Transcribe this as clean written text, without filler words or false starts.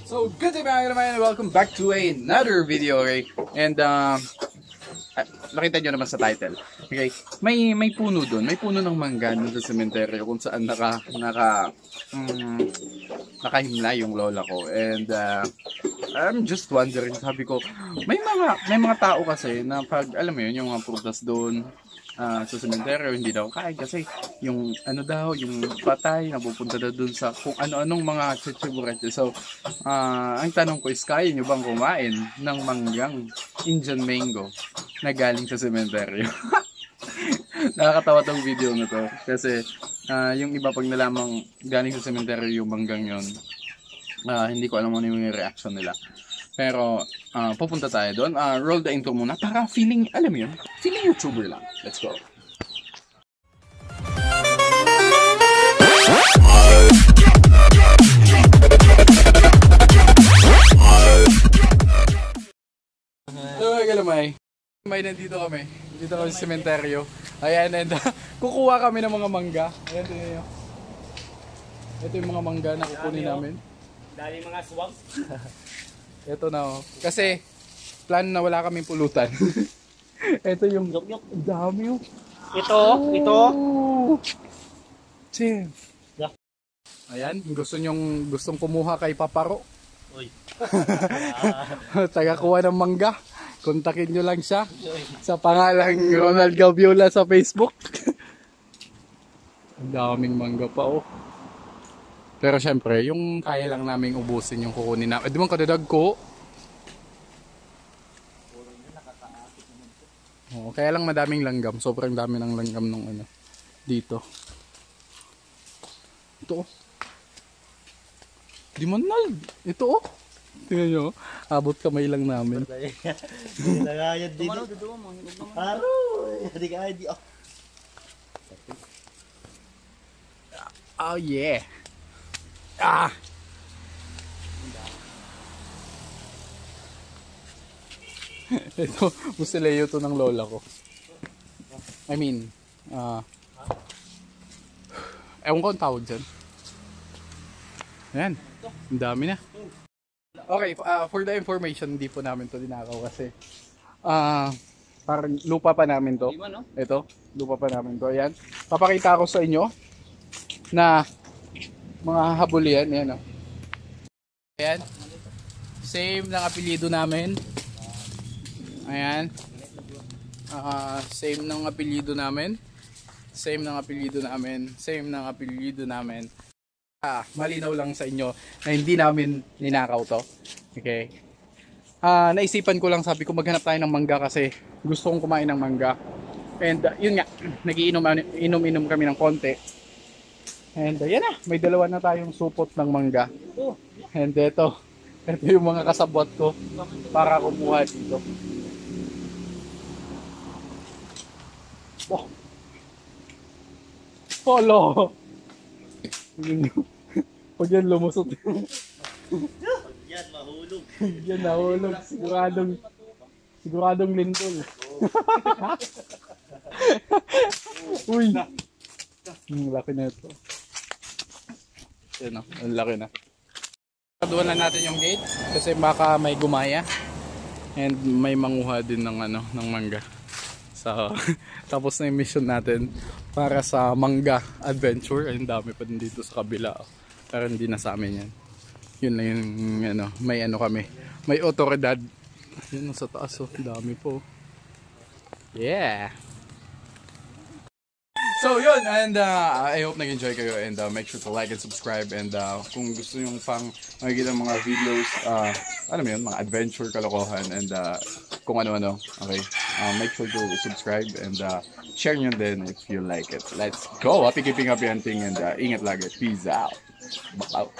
So, good day mga kaibigan, welcome back to another video, okay? And, nakita nyo naman sa title, okay? May puno doon, may puno ng mangga doon sa sementeryo kung saan nakahimla yung lola ko. And, I'm just wondering, sabi ko, may mga tao kasi na pag, alam mo yun, yung mga prutas doon, sa sementeryo, hindi daw kain kasi yung yung patay napupunta na dun sa kung ano-anong mga chichiburete. So, ang tanong ko is, kaya nyo bang kumain ng manggang Indian mango na galing sa sementeryo? Nakakatawa tong video na to kasi yung iba pag nalamang galing sa sementeryo yung manggang yon, hindi ko alam ano yung reaction nila. Pero, pupunta tayo doon. Roll the intro muna para feeling, alam mo yun, feeling YouTuber lang. Let's go. So, galamay. May nandito kami. Dito kami sa sementeryo. Ayan, and kukuha kami ng mga mangga. Ayan, tingnan nyo. Ito yung mga mangga na kukunin namin. Dali mga swag. Ito na oh. Kasi plan na wala kaming pulutan. Ito yung dami oh. Ito. Chef. Yeah. Ayan, gustong kumuha kay Paparo. Uy. Tagakuha ng mangga. Kontakin nyo lang siya sa pangalang Ronald Gaviola sa Facebook. Ang daming mangga pa oh. Pero syempre, yung kaya lang naming ubusin yung kukunin namin. Di man kadadag ko. Oh, kaya lang madaming langgam. Sobrang dami ng langgam nung dito. Ito oh. Di man nal. Ito oh. Tingnan nyo. Abot kamay lang namin. Nagayad din. Haro. Hindi ka ID. Oh yeah. Ito, busileyo to ng lola ko. I mean, ewan ko ang tawag dyan. Ayan, ang dami na. Okay, for the information, hindi po namin to dinakaw kasi parang lupa pa namin to. Ito, lupa pa namin to. Ayan, papakita ko sa inyo na mga habol yan. Ayan o. Ayan. Same ng apelyido namin. Ayan. Same ng apelyido namin. Same ng apelyido namin. Same ng apelyido namin. Malinaw lang sa inyo na hindi namin ninakaw to. Okay. Naisipan ko lang, sabi ko maghanap tayo ng mangga kasi gusto kong kumain ng mangga. And yun nga, nagiinom kami ng konti. And yan na, may dalawa na tayong supot ng mangga. And ito yung mga kasabot ko para kumuha dito. Oh. Polo. Pag yan lumusot. Yan mahulog. Yan nahulog. Siguradong lintol. Uy. Ang laki na ito. Yan o, ang laki na. Kaduan na natin yung gate kasi baka may gumaya and may manguha din ng ng mangga. So, tapos na yung mission natin para sa mangga adventure. Ay, dami pa din dito sa kabila. Pero hindi na sa amin yan. Yun lang yung may kami. May otoridad. Yun sa taas oh, dami po. Yeah. So yun, and I hope nag-enjoy kayo and make sure to like and subscribe and kung gusto nyo pang makikita mga videos, alam mo yun, mga adventure, kalokohan and kung ano-ano, okay, make sure to subscribe and share nyo din if you like it. Let's go! Happy keeping, happy hunting and ingat lagi. Peace out! Bye!